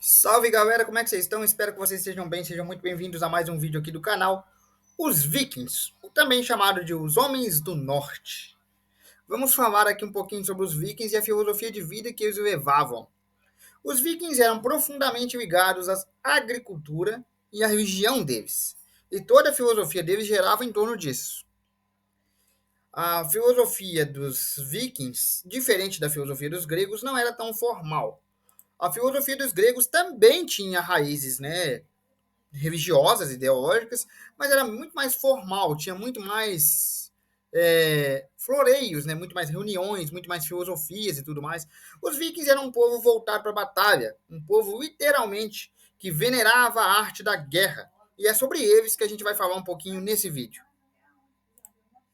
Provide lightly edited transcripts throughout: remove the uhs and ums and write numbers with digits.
Salve galera, como é que vocês estão? Espero que vocês estejam bem, sejam muito bem-vindos a mais um vídeo aqui do canal. Os Vikings, também chamado de os Homens do Norte. Vamos falar aqui um pouquinho sobre os Vikings e a filosofia de vida que eles levavam. Os Vikings eram profundamente ligados à agricultura e à religião deles, e toda a filosofia deles gerava em torno disso. A filosofia dos Vikings, diferente da filosofia dos gregos, não era tão formal. A filosofia dos gregos também tinha raízes, né, religiosas, ideológicas, mas era muito mais formal, tinha muito mais floreios, né? Muito mais reuniões, muito mais filosofias e tudo mais. Os vikings eram um povo voltado para a batalha, um povo literalmente que venerava a arte da guerra. E é sobre eles que a gente vai falar um pouquinho nesse vídeo.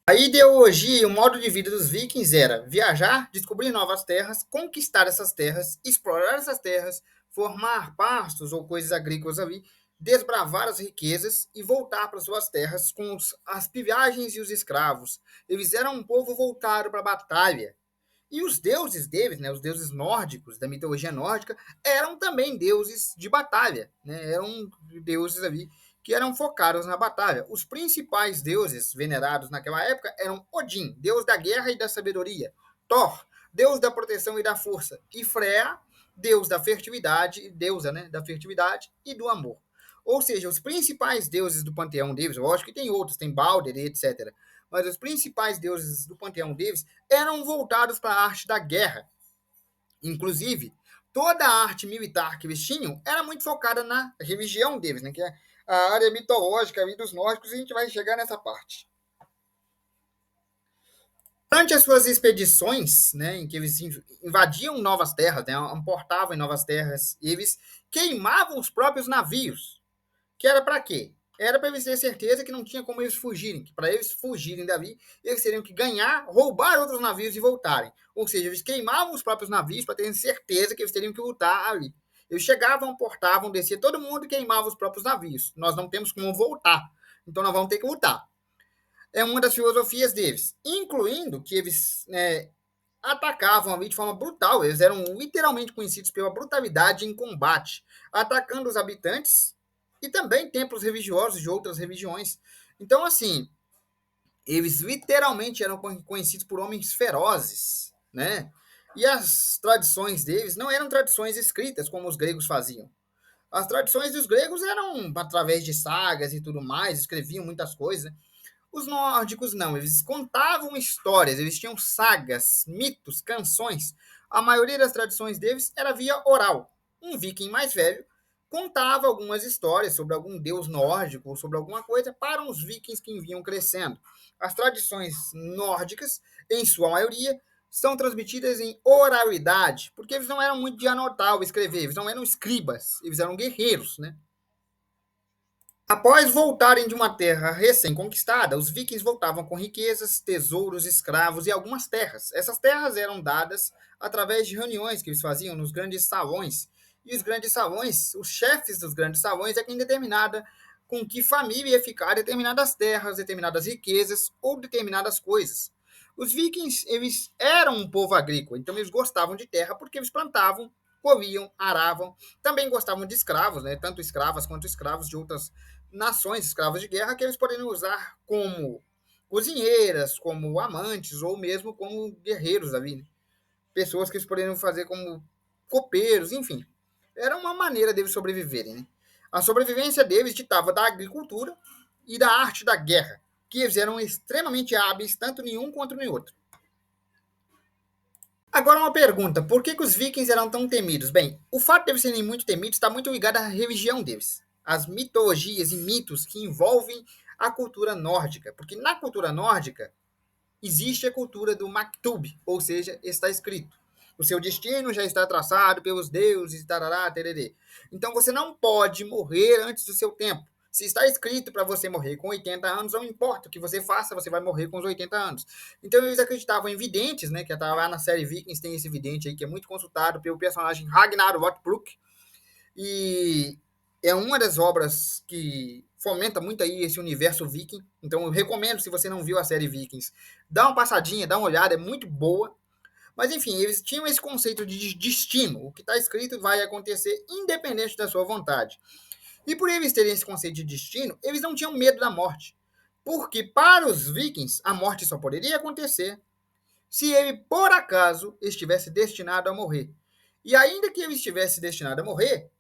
A ideologia e o modo de vida dos vikings era viajar, descobrir novas terras, conquistar essas terras, explorar essas terras, formar pastos ou coisas agrícolas ali, desbravar as riquezas e voltar para suas terras com as viagens e os escravos. Eles eram um povo voltado para a batalha. E os deuses deles, né, os deuses nórdicos, da mitologia nórdica, eram também deuses de batalha. Né, eram deuses ali que eram focados na batalha. Os principais deuses venerados naquela época eram Odin, deus da guerra e da sabedoria; Thor, deus da proteção e da força; e Freya, deus da fertilidade, deusa, né, da fertilidade e do amor. Ou seja, os principais deuses do panteão deles, lógico que tem outros, tem Balder e etc., mas os principais deuses do panteão deles eram voltados para a arte da guerra. Inclusive, toda a arte militar que eles tinham era muito focada na religião deles, né, que é a área mitológica ali dos nórdicos, e a gente vai chegar nessa parte. Durante as suas expedições, né, em que eles invadiam novas terras, né, importavam em novas terras, eles queimavam os próprios navios. Que era para quê? Era para eles terem certeza que não tinha como eles fugirem, que para eles fugirem dali, eles teriam que ganhar, roubar outros navios e voltarem. Ou seja, eles queimavam os próprios navios para terem certeza que eles teriam que lutar ali. Eles chegavam, portavam, descia todo mundo e queimavam os próprios navios. Nós não temos como voltar, então nós vamos ter que lutar. É uma das filosofias deles, incluindo que eles atacavam ali de forma brutal. Eles eram literalmente conhecidos pela brutalidade em combate, atacando os habitantes e também templos religiosos de outras religiões. Então, assim, eles literalmente eram conhecidos por homens ferozes, né? E as tradições deles não eram tradições escritas, como os gregos faziam. As tradições dos gregos eram através de sagas e tudo mais, escreviam muitas coisas, né? Os nórdicos não, eles contavam histórias, eles tinham sagas, mitos, canções. A maioria das tradições deles era via oral. Um viking mais velho contava algumas histórias sobre algum deus nórdico ou sobre alguma coisa para os vikings que vinham crescendo. As tradições nórdicas, em sua maioria, são transmitidas em oralidade, porque eles não eram muito de anotar ou escrever, eles não eram escribas, eles eram guerreiros, né? Após voltarem de uma terra recém-conquistada, os vikings voltavam com riquezas, tesouros, escravos e algumas terras. Essas terras eram dadas através de reuniões que eles faziam nos grandes salões. E os grandes salões, os chefes dos grandes salões, é quem determinava com que família ia ficar determinadas terras, determinadas riquezas ou determinadas coisas. Os vikings, eles eram um povo agrícola, então eles gostavam de terra porque eles plantavam, colhiam, aravam. Também gostavam de escravos, né? Tanto escravas quanto escravos de outras nações, escravos de guerra, que eles poderiam usar como cozinheiras, como amantes ou mesmo como guerreiros ali, né? Pessoas que eles poderiam fazer como copeiros, enfim. Era uma maneira deles sobreviverem, né? A sobrevivência deles ditava da agricultura e da arte da guerra, que eles eram extremamente hábeis, tanto em um quanto no outro. Agora uma pergunta, por que os vikings eram tão temidos? Bem, o fato de eles serem muito temidos está muito ligado à religião deles, às mitologias e mitos que envolvem a cultura nórdica, porque na cultura nórdica existe a cultura do maktub, ou seja, está escrito. O seu destino já está traçado pelos deuses, tarará, tererê. Então você não pode morrer antes do seu tempo. Se está escrito para você morrer com 80 anos, não importa o que você faça, você vai morrer com os 80 anos. Então eles acreditavam em videntes, né? Que lá na série Vikings tem esse vidente aí que é muito consultado pelo personagem Ragnar Lothbrok. E é uma das obras que fomenta muito aí esse universo viking. Então eu recomendo, se você não viu a série Vikings, dá uma passadinha, dá uma olhada, é muito boa. Mas enfim, eles tinham esse conceito de destino. O que está escrito vai acontecer independente da sua vontade. E por eles terem esse conceito de destino, eles não tinham medo da morte. Porque para os vikings, a morte só poderia acontecer se ele, por acaso, estivesse destinado a morrer. E ainda que ele estivesse destinado a morrer,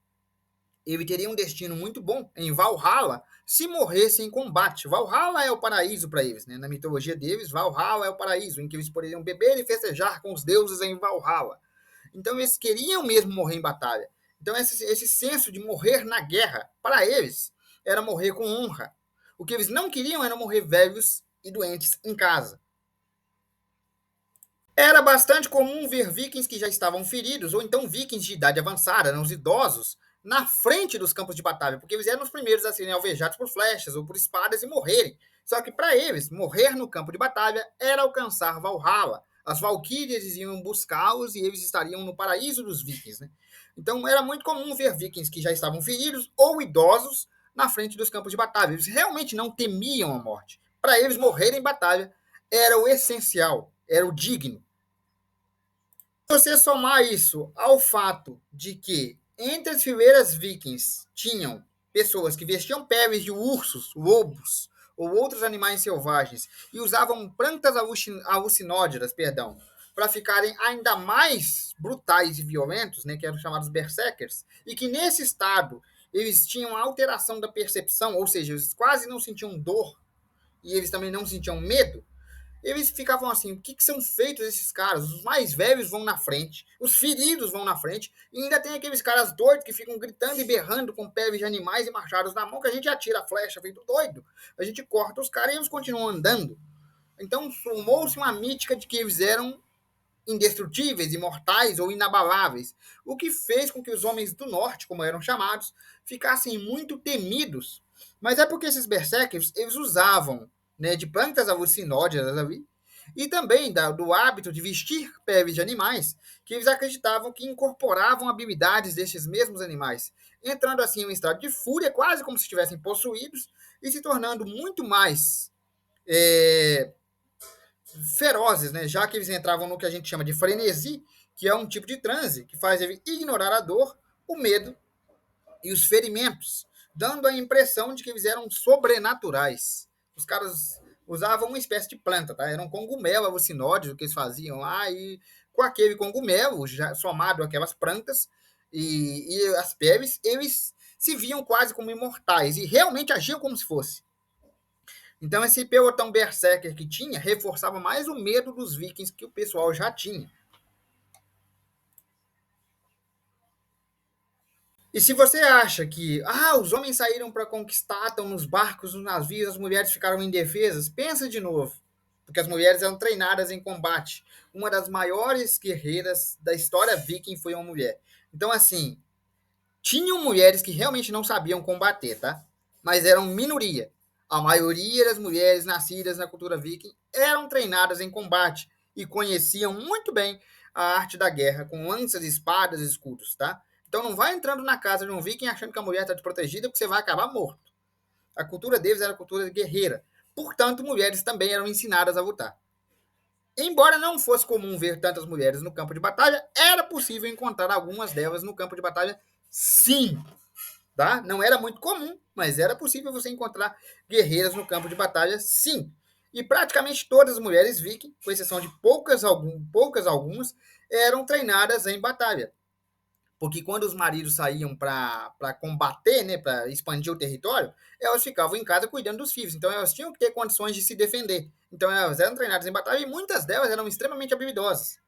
ele teria um destino muito bom em Valhalla se morresse em combate. Valhalla é o paraíso para eles, né? Na mitologia deles, Valhalla é o paraíso, em que eles poderiam beber e festejar com os deuses em Valhalla. Então eles queriam mesmo morrer em batalha. Então esse senso de morrer na guerra, para eles, era morrer com honra. O que eles não queriam era morrer velhos e doentes em casa. Era bastante comum ver vikings que já estavam feridos, ou então vikings de idade avançada, os idosos, na frente dos campos de batalha, porque eles eram os primeiros a serem alvejados por flechas ou por espadas e morrerem. Só que para eles, morrer no campo de batalha era alcançar Valhalla. As valquírias iam buscá-los e eles estariam no paraíso dos vikings. Né? Então era muito comum ver vikings que já estavam feridos ou idosos na frente dos campos de batalha. Eles realmente não temiam a morte. Para eles, morrer em batalha era o essencial, era o digno. Se você somar isso ao fato de que entre as fileiras vikings tinham pessoas que vestiam peles de ursos, lobos ou outros animais selvagens e usavam plantas alucinógenas, para ficarem ainda mais brutais e violentos, né, que eram chamados berserkers, e que nesse estado eles tinham alteração da percepção, ou seja, eles quase não sentiam dor e eles também não sentiam medo, eles ficavam assim, o que são feitos esses caras? Os mais velhos vão na frente, os feridos vão na frente, e ainda tem aqueles caras doidos que ficam gritando e berrando com peles de animais e machados na mão, que a gente atira a flecha feito doido. A gente corta os caras e eles continuam andando. Então formou-se uma mítica de que eles eram indestrutíveis, imortais ou inabaláveis, o que fez com que os homens do norte, como eram chamados, ficassem muito temidos. Mas é porque esses berserkers, eles usavam, né, de plantas alucinógenas ali, e também do hábito de vestir peles de animais, que eles acreditavam que incorporavam habilidades destes mesmos animais, entrando assim em um estado de fúria, quase como se estivessem possuídos, e se tornando muito mais ferozes, né? Já que eles entravam no que a gente chama de frenesi, que é um tipo de transe que faz ele ignorar a dor, o medo e os ferimentos, dando a impressão de que eles eram sobrenaturais. Os caras usavam uma espécie de planta, tá? Era um cogumelo alucinógeno que eles faziam lá, e com aquele cogumelo, já somado aquelas plantas e as peles, eles se viam quase como imortais e realmente agiam como se fosse. Então, esse pelotão berserker que tinha reforçava mais o medo dos vikings que o pessoal já tinha. E se você acha que os homens saíram para conquistar, estão nos barcos, nos navios, as mulheres ficaram indefesas, pensa de novo. Porque as mulheres eram treinadas em combate. Uma das maiores guerreiras da história viking foi uma mulher. Então, assim, tinham mulheres que realmente não sabiam combater, tá? Mas eram minoria. A maioria das mulheres nascidas na cultura viking eram treinadas em combate e conheciam muito bem a arte da guerra, com lanças, espadas e escudos, tá? Então não vai entrando na casa de um viking achando que a mulher está desprotegida, porque você vai acabar morto. A cultura deles era a cultura guerreira. Portanto, mulheres também eram ensinadas a lutar. Embora não fosse comum ver tantas mulheres no campo de batalha, era possível encontrar algumas delas no campo de batalha, sim. Tá? Não era muito comum, mas era possível você encontrar guerreiras no campo de batalha, sim. E praticamente todas as mulheres viking, com exceção de poucas algumas, eram treinadas em batalha. Porque quando os maridos saíam para combater, né, para expandir o território, elas ficavam em casa cuidando dos filhos. Então elas tinham que ter condições de se defender. Então elas eram treinadas em batalha e muitas delas eram extremamente habilidosas.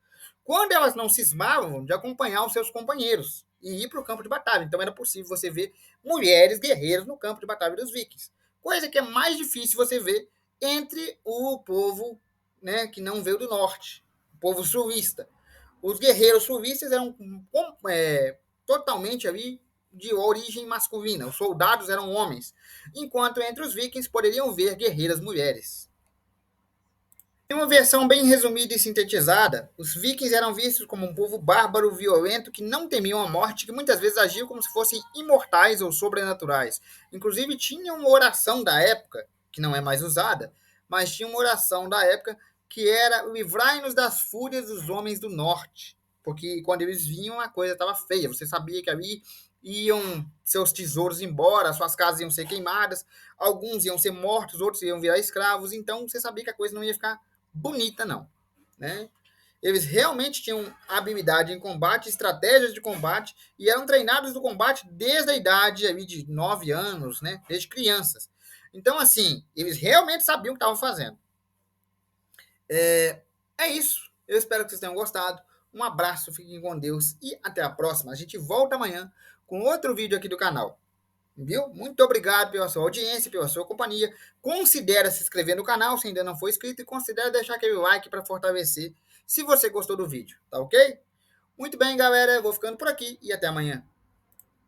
Quando elas não cismavam de acompanhar os seus companheiros e ir para o campo de batalha. Então era possível você ver mulheres guerreiras no campo de batalha dos vikings. Coisa que é mais difícil você ver entre o povo, né, que não veio do norte, o povo sulista. Os guerreiros sulistas eram totalmente ali de origem masculina. Os soldados eram homens, enquanto entre os vikings poderiam ver guerreiras mulheres. Em uma versão bem resumida e sintetizada, os vikings eram vistos como um povo bárbaro, violento, que não temiam a morte, que muitas vezes agiam como se fossem imortais ou sobrenaturais. Inclusive, tinha uma oração da época, que não é mais usada, mas tinha uma oração da época que era livrai-nos das fúrias dos homens do norte. Porque quando eles vinham, a coisa estava feia. Você sabia que ali iam seus tesouros embora, suas casas iam ser queimadas, alguns iam ser mortos, outros iam virar escravos. Então você sabia que a coisa não ia ficar bonita, não. Né? Eles realmente tinham habilidade em combate, estratégias de combate, e eram treinados no combate desde a idade ali, de 9 anos, né? Desde crianças. Então, assim, eles realmente sabiam o que estavam fazendo. É isso. Eu espero que vocês tenham gostado. Um abraço, fiquem com Deus e até a próxima. A gente volta amanhã com outro vídeo aqui do canal. Viu? Muito obrigado pela sua audiência, pela sua companhia. Considere se inscrever no canal se ainda não for inscrito e considere deixar aquele like para fortalecer se você gostou do vídeo, tá ok? Muito bem, galera. Eu vou ficando por aqui e até amanhã.